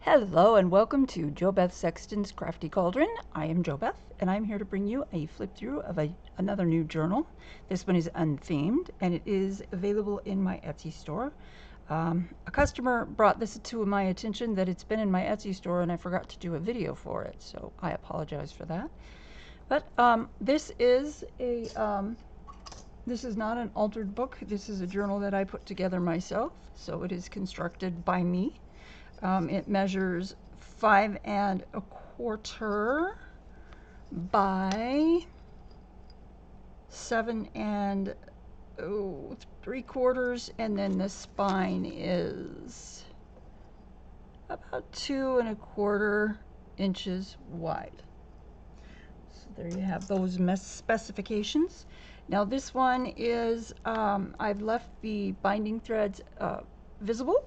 Hello and welcome to JoBeth Sexton's Crafty Cauldron. I am JoBeth and I'm here to bring you a flip through of another new journal. This one is Unthemed and it is available in my Etsy store. A customer brought this to my attention that it's been in my Etsy store and I forgot to do a video for it, so I apologize for that. But this is not an altered book. This is a journal that I put together myself, so it is constructed by me. It measures 5 1/4 by 7 3/4, and then the spine is about 2 1/4 inches wide. So there you have those specifications. Now this one is, I've left the binding threads visible,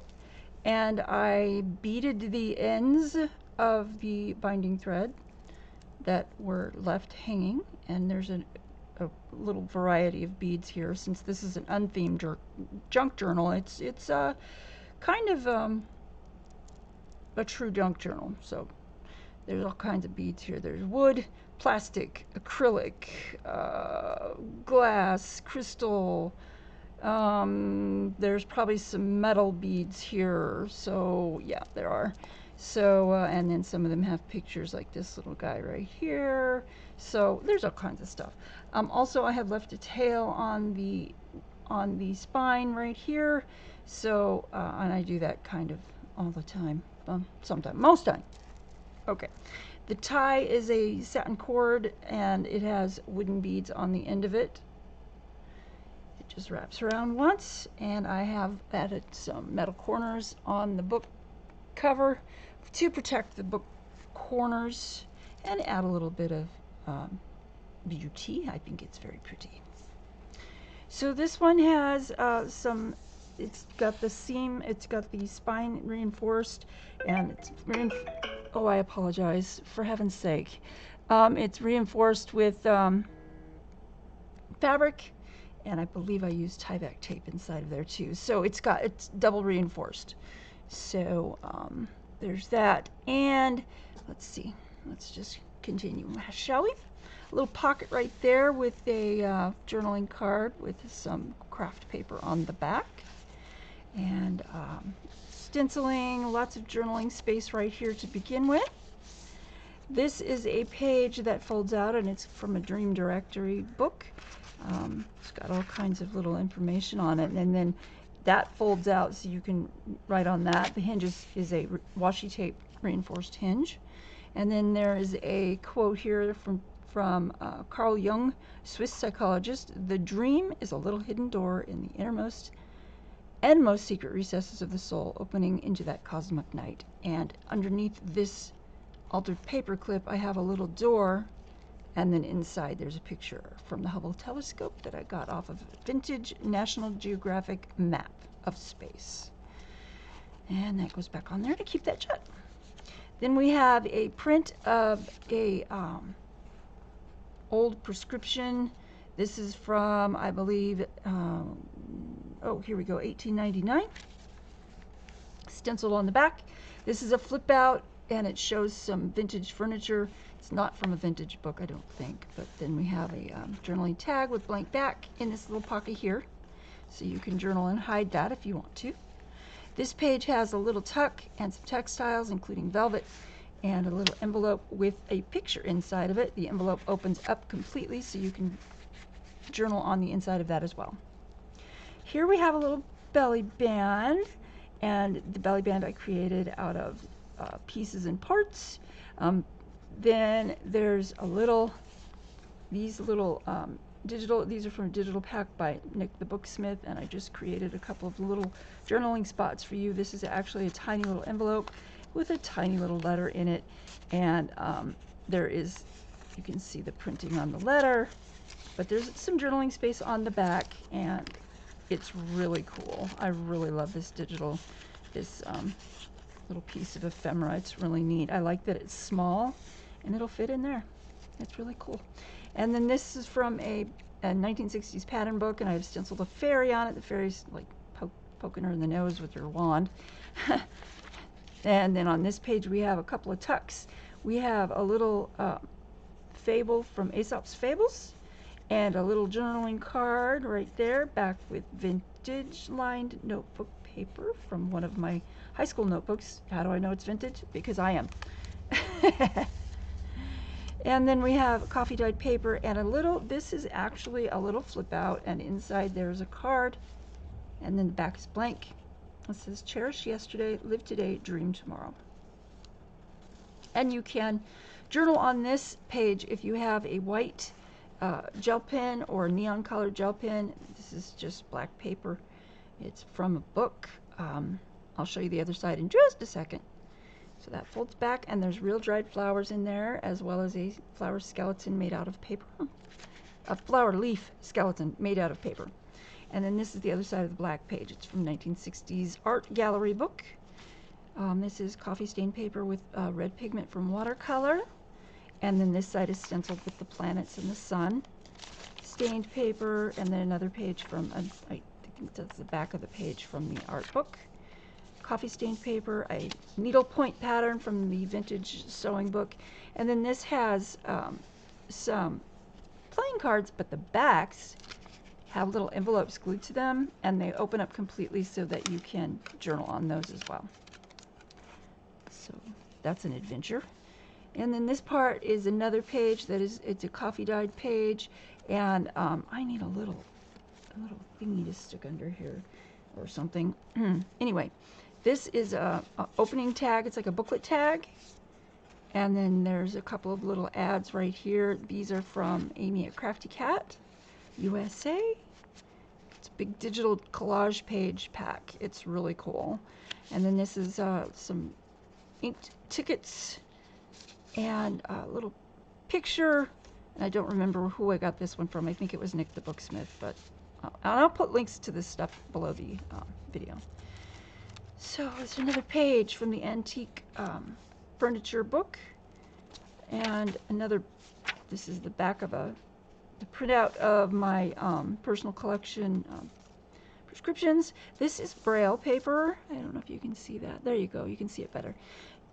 and I beaded the ends of the binding thread that were left hanging, and there's a little variety of beads here. Since this is an unthemed junk journal, it's kind of a true junk journal. So there's all kinds of beads here. There's wood, plastic, acrylic, glass, crystal. There's probably some metal beads here, so yeah, there are. So, and then some of them have pictures like this little guy right here. So there's all kinds of stuff. Also, I have left a tail on the spine right here. So, and I do that kind of all the time. Sometimes, most time. Okay. The tie is a satin cord, and it has wooden beads on the end of it. Just wraps around once, and I have added some metal corners on the book cover to protect the book corners and add a little bit of beauty. I think it's very pretty. So this one has it's got the seam, it's got the spine reinforced, and it's oh, I apologize, for heaven's sake. It's reinforced with fabric, and I believe I used tie-back tape inside of there too. So it's double reinforced. So there's that. And let's see, let's just continue, shall we? A little pocket right there with a journaling card with some craft paper on the back. And stenciling, lots of journaling space right here to begin with. This is a page that folds out, and it's from a Dream Directory book. It's got all kinds of little information on it, and then that folds out so you can write on that. The hinge is a washi tape reinforced hinge. And then there is a quote here from Carl Jung, Swiss psychologist. "The dream is a little hidden door in the innermost and most secret recesses of the soul, opening into that cosmic night." And underneath this altered paper clip, I have a little door. And then inside there's a picture from the Hubble telescope that I got off of a vintage National Geographic map of space. And that goes back on there to keep that shut. Then we have a print of a old prescription. This is from, I believe, oh, here we go, 1899. Stenciled on the back. This is a flip out, and it shows some vintage furniture. It's not from a vintage book, I don't think, but then we have a journaling tag with blank back in this little pocket here, so you can journal and hide that if you want to. This page has a little tuck and some textiles, including velvet, and a little envelope with a picture inside of it. The envelope opens up completely, so you can journal on the inside of that as well. Here we have a little belly band, and the belly band I created out of pieces and parts. Then there's these little digital, these are from a digital pack by Nick the Booksmith, and I just created a couple of little journaling spots for you. This is actually a tiny little envelope with a tiny little letter in it, and there is, you can see the printing on the letter, but there's some journaling space on the back, and it's really cool. I really love this little piece of ephemera. It's really neat. I like that it's small and it'll fit in there. It's really cool. And then this is from a 1960s pattern book, and I've stenciled a fairy on it. The fairy's like poking her in the nose with her wand. And then on this page we have a couple of tucks. We have a little fable from Aesop's Fables, and a little journaling card right there, back with vintage lined notebook paper from one of my high school notebooks. How do I know it's vintage? Because I am. And then we have coffee dyed paper and a little, this is actually a little flip out, and inside there's a card, and then the back is blank. It says, cherish yesterday, live today, dream tomorrow. And you can journal on this page if you have a white gel pen or neon colored gel pen. This is just black paper. It's from a book. I'll show you the other side in just a second. So that folds back, and there's real dried flowers in there, as well as a flower skeleton made out of paper. A flower leaf skeleton made out of paper. And then this is the other side of the black page. It's from 1960s art gallery book. This is coffee stained paper with red pigment from watercolor. And then this side is stenciled with the planets and the sun. Stained paper, and then another page from, I think that's the back of the page from the art book. Coffee stained paper, a needlepoint pattern from the vintage sewing book. And then this has some playing cards, but the backs have little envelopes glued to them, and they open up completely so that you can journal on those as well. So that's an adventure. And then this part is another page that is, it's a coffee dyed page, and I need a little thingy to stick under here or something. Anyway, this is a opening tag. It's like a booklet tag. And then there's a couple of little ads right here. These are from Amy at Crafty Cat, USA. It's a big digital collage page pack. It's really cool. And then this is some inked tickets and a little picture. And I don't remember who I got this one from. I think it was Nick the Booksmith, but I'll put links to this stuff below the video. So there's another page from the antique furniture book, and another, this is the back of the printout of my personal collection prescriptions. This is Braille paper. I don't know if you can see that. There you go. You can see it better.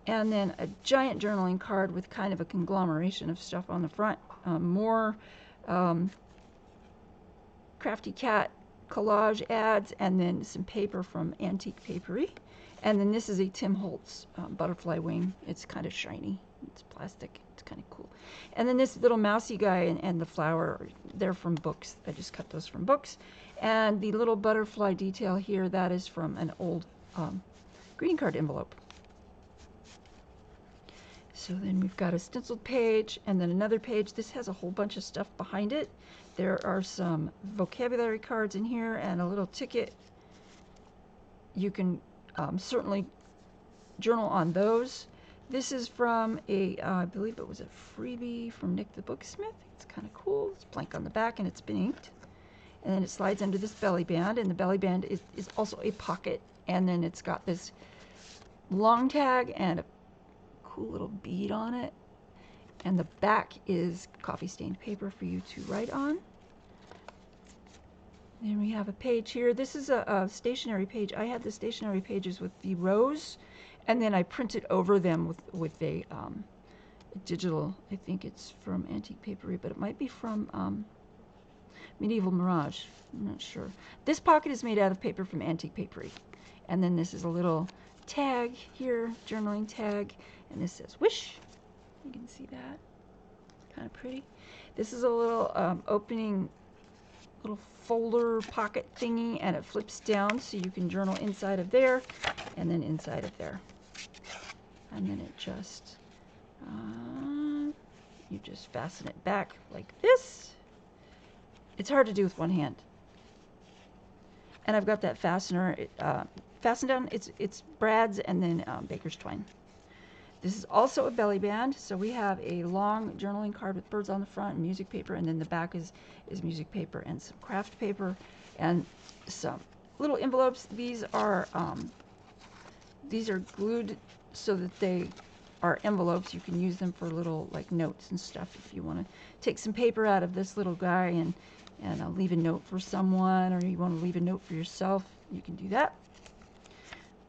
And then a giant journaling card with kind of a conglomeration of stuff on the front. More Crafty Cat collage ads, and then some paper from Antique Papery. And then this is a Tim Holtz butterfly wing. It's kind of shiny. It's plastic. It's kind of cool. And then this little mousy guy and the flower, they're from books. I just cut those from books. And the little butterfly detail here, that is from an old greeting card envelope. So then we've got a stenciled page, and then another page. This has a whole bunch of stuff behind it. There are some vocabulary cards in here and a little ticket. You can certainly journal on those. This is from a, I believe it was a freebie from Nick the Booksmith. It's kind of cool. It's blank on the back and it's been inked. And then it slides under this belly band, and the belly band is also a pocket. And then it's got this long tag and a cool little bead on it. And the back is coffee stained paper for you to write on. Then we have a page here. This is a stationery page. I had the stationery pages with the rows, and then I printed over them with a digital, I think it's from Antique Papery, but it might be from Medieval Mirage. I'm not sure. This pocket is made out of paper from Antique Papery. And then this is a little tag here, journaling tag, and this says wish. You can see that. Kind of pretty. This is a little opening, little folder pocket thingy, and it flips down so you can journal inside of there and then inside of there. And then it just, you just fasten it back like this. It's hard to do with one hand. And I've got that fastener, fastened down. It's Brad's and then Baker's twine. This is also a belly band, so we have a long journaling card with birds on the front and music paper, and then the back is music paper and some craft paper and some little envelopes. These are glued so that they are envelopes. You can use them for little like notes and stuff if you want to take some paper out of this little guy and leave a note for someone, or you want to leave a note for yourself. You can do that.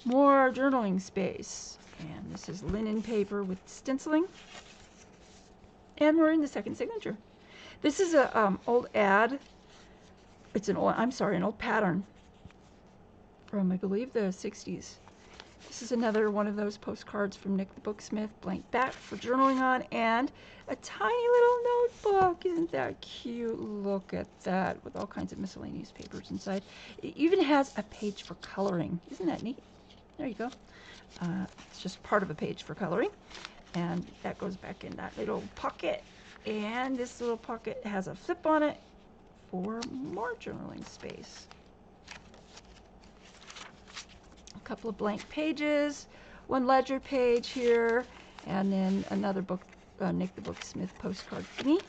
More journaling space. And this is linen paper with stenciling. And we're in the second signature. This is a old ad. It's an old, an old pattern from, I believe, the 60s. This is another one of those postcards from Nick the Booksmith, blank back for journaling on, and a tiny little notebook. Isn't that cute? Look at that, with all kinds of miscellaneous papers inside. It even has a page for coloring. Isn't that neat? There you go. It's just part of a page for coloring, and that goes back in that little pocket. And this little pocket has a flip on it for more journaling space. A couple of blank pages, one ledger page here, and then another book, Nick the Booksmith postcard thingy.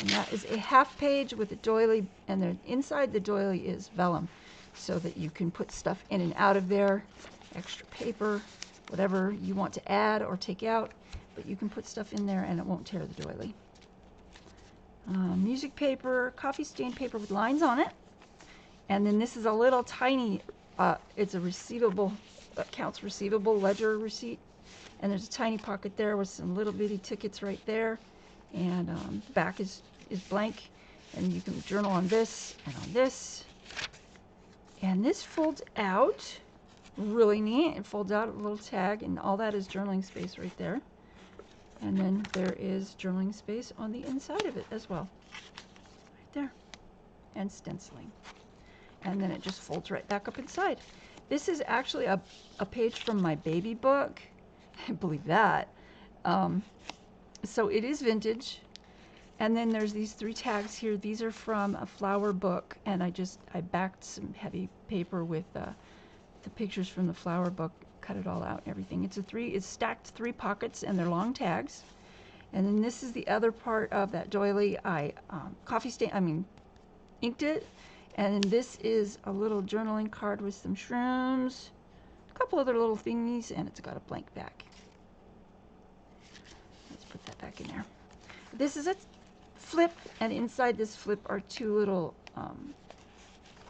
And that is a half page with a doily, and then inside the doily is vellum, so that you can put stuff in and out of there, extra paper, whatever you want to add or take out, but you can put stuff in there and it won't tear the doily. Music paper, coffee stained paper with lines on it, and then this is a little tiny, it's a receivable, accounts receivable ledger receipt, and there's a tiny pocket there with some little bitty tickets right there, and the back is blank, and you can journal on this and on this. And this folds out, really neat. It folds out a little tag, and all that is journaling space right there. And then there is journaling space on the inside of it as well, right there, and stenciling. And then it just folds right back up inside. This is actually a page from my baby book. I believe that. So it is vintage. And then there's these 3 tags here. These are from a flower book, and I backed some heavy paper with the pictures from the flower book, cut it all out and everything. It's stacked 3 pockets, and they're long tags. And then this is the other part of that doily. I inked it. And this is a little journaling card with some shrooms, a couple other little thingies, and it's got a blank back. Let's put that back in there. This is a flip, and inside this flip are 2 little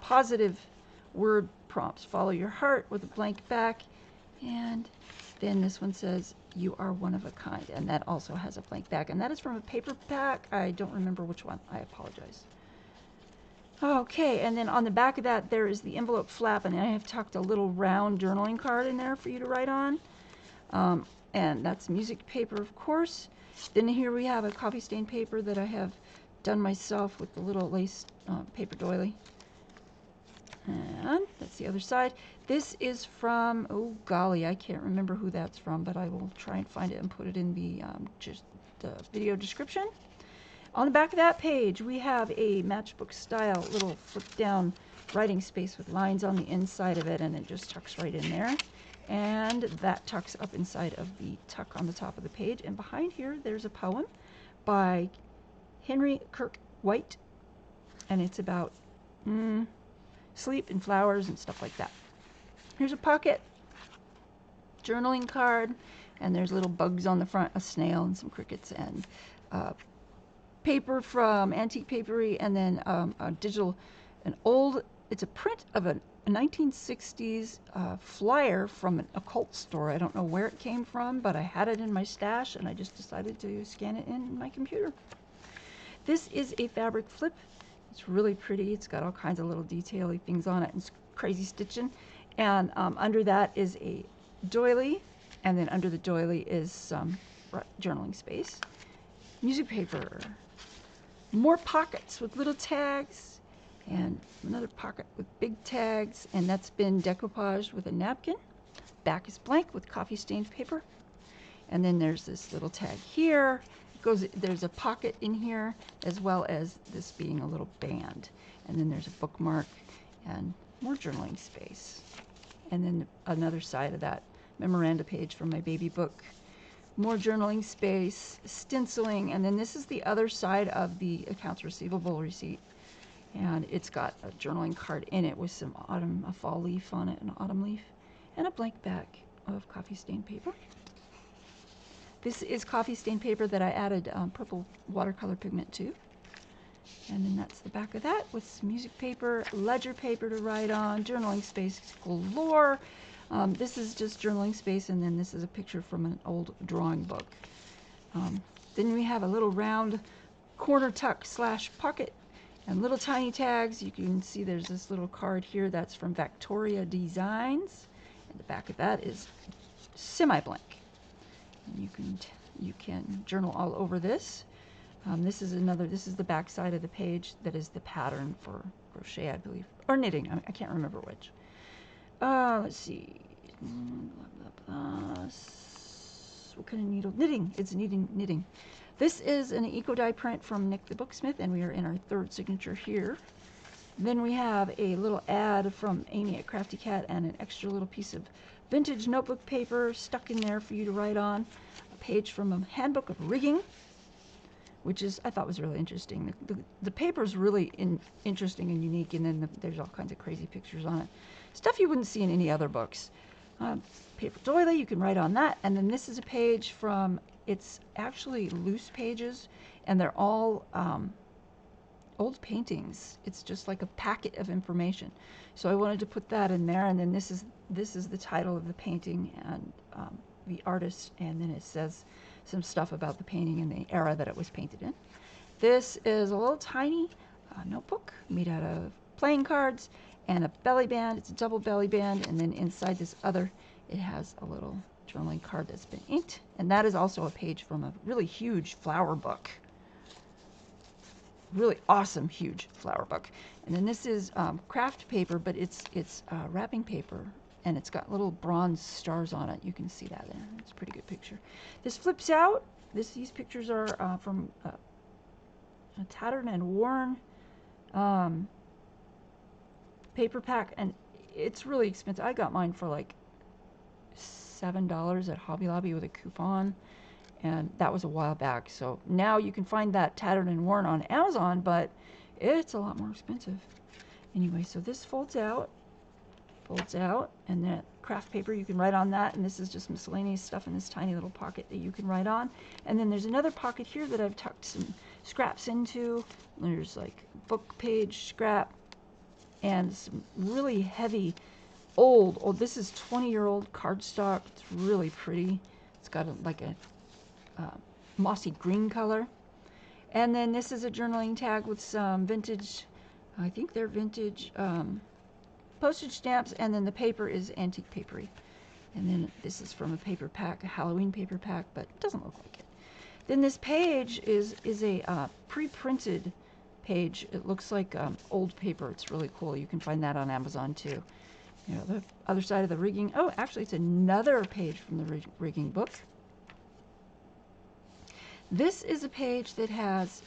positive word prompts. Follow your heart with a blank back, and then this one says, you are one of a kind, and that also has a blank back, and that is from a paper pack. I don't remember which one. I apologize. Okay, and then on the back of that there is the envelope flap, and I have tucked a little round journaling card in there for you to write on. And that's music paper, of course. Then here we have a coffee stained paper that I have done myself with the little lace paper doily. And that's the other side. This is from, oh golly, I can't remember who that's from, but I will try and find it and put it in the just the video description. On the back of that page, we have a matchbook style little flip down writing space with lines on the inside of it, and it just tucks right in there. And that tucks up inside of the tuck on the top of the page. And behind here, there's a poem by Henry Kirk White, and it's about sleep and flowers and stuff like that. Here's a pocket journaling card, and there's little bugs on the front, a snail and some crickets, and paper from Antique Papery, and then it's a print of a 1960s flyer from an occult store. I don't know where it came from, but I had it in my stash, and I just decided to scan it in my computer. This is a fabric flip. It's really pretty. It's got all kinds of little detail-y things on it, and it's crazy stitching. And under that is a doily, and then under the doily is some journaling space. Music paper. More pockets with little tags, and another pocket with big tags, and that's been decoupaged with a napkin. Back is blank with coffee stained paper. And then there's this little tag here. There's a pocket in here, as well as this being a little band. And then there's a bookmark and more journaling space. And then another side of that memoranda page from my baby book. More journaling space, stenciling, and then this is the other side of the accounts receivable receipt. And it's got a journaling card in it with some a fall leaf on it, an autumn leaf, and a blank back of coffee stained paper. This is coffee stained paper that I added purple watercolor pigment to. And then that's the back of that with some music paper, ledger paper to write on, journaling space galore. This is just journaling space, and then this is a picture from an old drawing book. Then we have a little round corner tuck / pocket and little tiny tags. You can see there's this little card here that's from Victoria Designs, and the back of that is semi-blank. And you can journal all over this. This is the back side of the page that is the pattern for crochet, I believe, or knitting. I can't remember which. Let's see. What kind of needle? Knitting. It's knitting. This is an eco dye print from Nick the Booksmith, and we are in our third signature here. Then we have a little ad from Amy at Crafty Cat and an extra little piece of vintage notebook paper stuck in there for you to write on. A page from a handbook of rigging, which I thought was really interesting. The paper is really interesting and unique, and then there's all kinds of crazy pictures on it. Stuff you wouldn't see in any other books. Paper doily, you can write on that. And then this is a page from, it's actually loose pages, and they're all old paintings. It's just like a packet of information. So I wanted to put that in there, and then this is the title of the painting and the artist, and then it says some stuff about the painting and the era that it was painted in. This is a little tiny notebook made out of playing cards and a belly band. It's a double belly band, and then inside this other, it has a little journaling card that's been inked, and that is also a page from a really huge flower book. Really awesome, huge flower book. And then this is craft paper, but it's wrapping paper, and it's got little bronze stars on it. You can see that there. It's a pretty good picture. This flips out. These pictures are from a tattered and worn paper pack, and it's really expensive. I got mine for like $7 at Hobby Lobby with a coupon, and that was a while back. So now you can find that tattered and worn on Amazon, but it's a lot more expensive. Anyway, so this folds out, and then craft paper, you can write on that, and this is just miscellaneous stuff in this tiny little pocket that you can write on. And then there's another pocket here that I've tucked some scraps into. There's like book page scrap and some really heavy old, this is 20-year-old cardstock. It's really pretty. It's got like a mossy green color. And then this is a journaling tag with some vintage, I think they're vintage postage stamps, and then the paper is antique papery. And then this is from a paper pack, a Halloween paper pack, but it doesn't look like it. Then this page is a pre-printed page. It looks like old paper. It's really cool. You can find that on Amazon too. You know, the other side of the rigging. Oh, actually, it's another page from the rigging book. This is a page that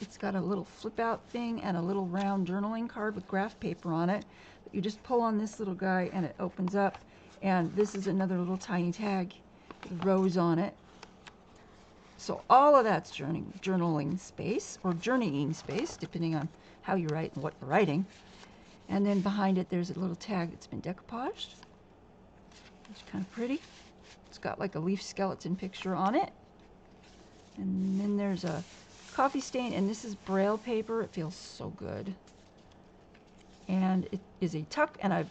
it's got a little flip out thing and a little round journaling card with graph paper on it. But you just pull on this little guy and it opens up. And this is another little tiny tag with rows on it. So all of that's journaling space, or journeying space, depending on how you write and what you're writing. And then behind it, there's a little tag that's been decoupaged. It's kind of pretty. It's got like a leaf skeleton picture on it. And then there's a coffee stain, and this is Braille paper. It feels so good. And it is a tuck, and I've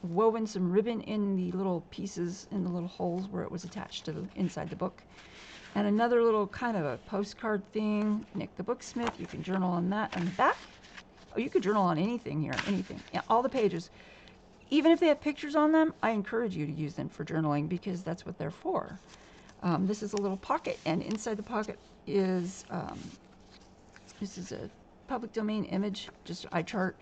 woven some ribbon in the little pieces, in the little holes where it was attached to the inside the book. And another little kind of a postcard thing, Nick the Booksmith. You can journal on that on the back. Oh, you could journal on anything here, anything. Yeah, all the pages. Even if they have pictures on them, I encourage you to use them for journaling because that's what they're for. This is a little pocket, and inside the pocket is, this is a public domain image, just eye chart.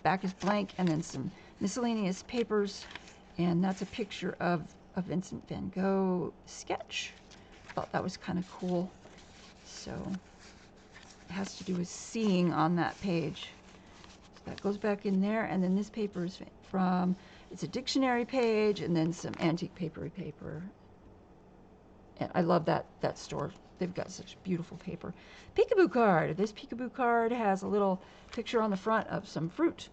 Back is blank, and then some miscellaneous papers, and that's a picture of a Vincent van Gogh sketch. Thought that was kind of cool. So it has to do with seeing on that page. So that goes back in there, and then this paper is from, it's a dictionary page, and then some antique paper. And I love that store. They've got such beautiful paper. Peekaboo card. This peekaboo card has a little picture on the front of some fruit.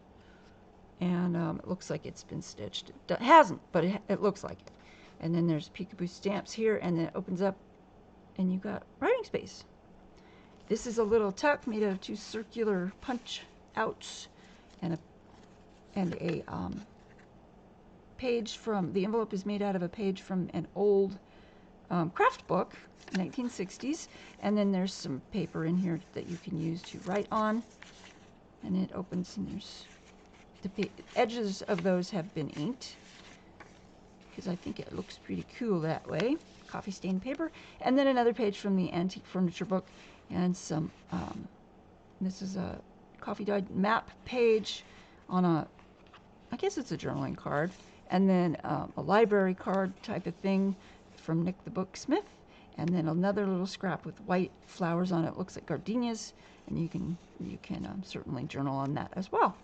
And it looks like it's been stitched. It hasn't, but it looks like it. And then there's peekaboo stamps here, and then it opens up, and you've got writing space. This is a little tuck made of 2 circular punch outs and a page from, the envelope is made out of a page from an old craft book, 1960s, and then there's some paper in here that you can use to write on, and it opens, and there's the edges of those have been inked because I think it looks pretty cool that way. Coffee stained paper, and then another page from the antique furniture book, and some this is a coffee dyed map page on a, I guess it's a journaling card, and then a library card type of thing from Nick the Booksmith, and then another little scrap with white flowers on it. Looks like gardenias, and you can certainly journal on that as well.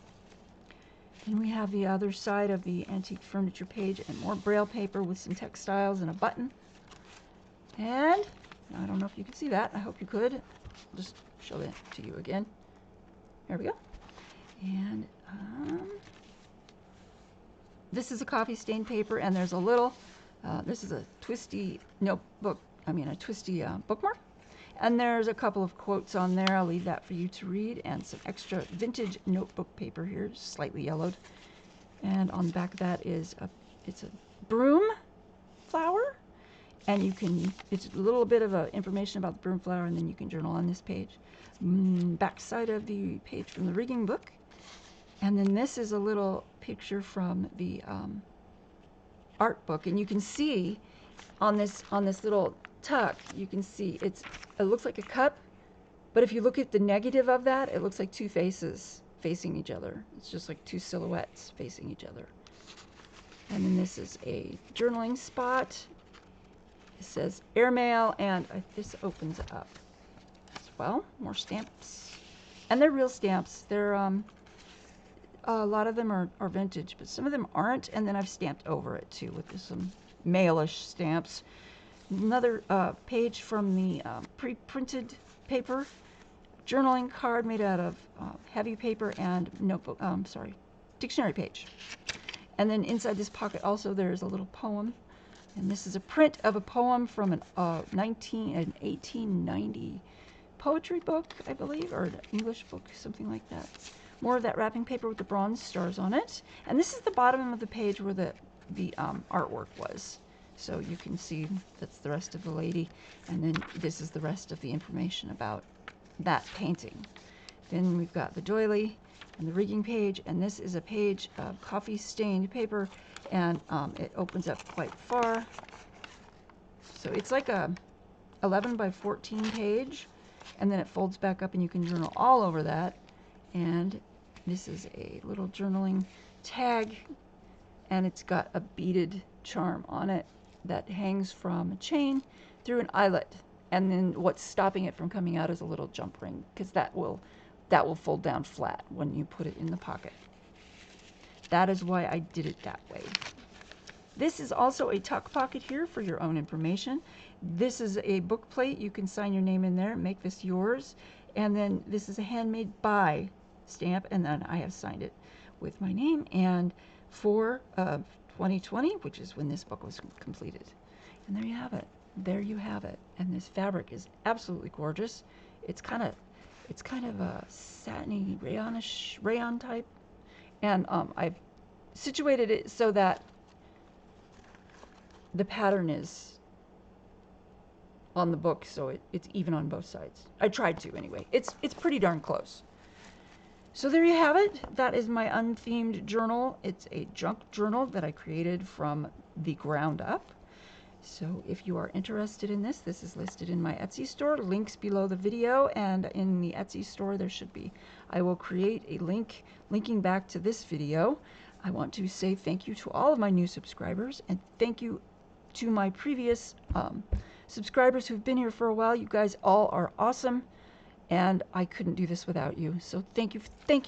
And we have the other side of the antique furniture page, and more braille paper with some textiles and a button. And I don't know if you can see that. I hope you could. I'll just show that to you again. There we go. And this is a coffee stained paper, and there's a little, this is a twisty notebook, a twisty bookmark. And there's a couple of quotes on there. I'll leave that for you to read, and some extra vintage notebook paper here, slightly yellowed. And on the back of that is it's a broom flower, and you can, it's a little bit of information about the broom flower, and then you can journal on this page. Back side of the page from the rigging book, and then this is a little picture from the art book, and you can see on this little tuck, you can see it looks like a cup, but if you look at the negative of that, it looks like two faces facing each other. It's just like two silhouettes facing each other. And then this is a journaling spot. It says airmail, and this opens up as well. More stamps, and they're real stamps. They're a lot of them are vintage, but some of them aren't, and then I've stamped over it too with some mailish stamps. Another page from the pre-printed paper, journaling card made out of heavy paper and notebook, dictionary page. And then inside this pocket also there's a little poem, and this is a print of a poem from an 1890 poetry book, I believe, or an English book, something like that. More of that wrapping paper with the bronze stars on it. And this is the bottom of the page where the artwork was. So you can see that's the rest of the lady, and then this is the rest of the information about that painting. Then we've got the doily and the rigging page, and this is a page of coffee stained paper, and it opens up quite far. So it's like a 11 by 14 page, and then it folds back up and you can journal all over that. And this is a little journaling tag, and it's got a beaded charm on it that hangs from a chain through an eyelet, and then what's stopping it from coming out is a little jump ring, because that will fold down flat when you put it in the pocket. That is why I did it that way. This is also a tuck pocket here for your own information. This is a book plate. You can sign your name in there, make this yours, and then this is a handmade by stamp, and then I have signed it with my name, and for 2020, which is when this book was completed. And there you have it. There you have it. And this fabric is absolutely gorgeous. It's kind of a satiny rayonish rayon type, and I've situated it so that the pattern is on the book, so it's even on both sides. I tried to anyway. It's pretty darn close. So there you have it. That is my unthemed journal. It's a junk journal that I created from the ground up. So if you are interested in this, this is listed in my Etsy store. Links below the video, and in the Etsy store there should be. I will create a link linking back to this video. I want to say thank you to all of my new subscribers, and thank you to my previous subscribers who've been here for a while. You guys all are awesome, and I couldn't do this without you. So thank you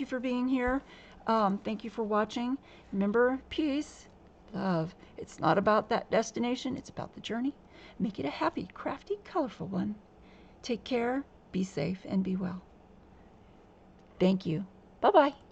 for being here. Thank you for watching. Remember, peace, love. It's not about that destination, it's about the journey. Make it a happy, crafty, colorful one. Take care, be safe, and be well. Thank you. Bye-bye.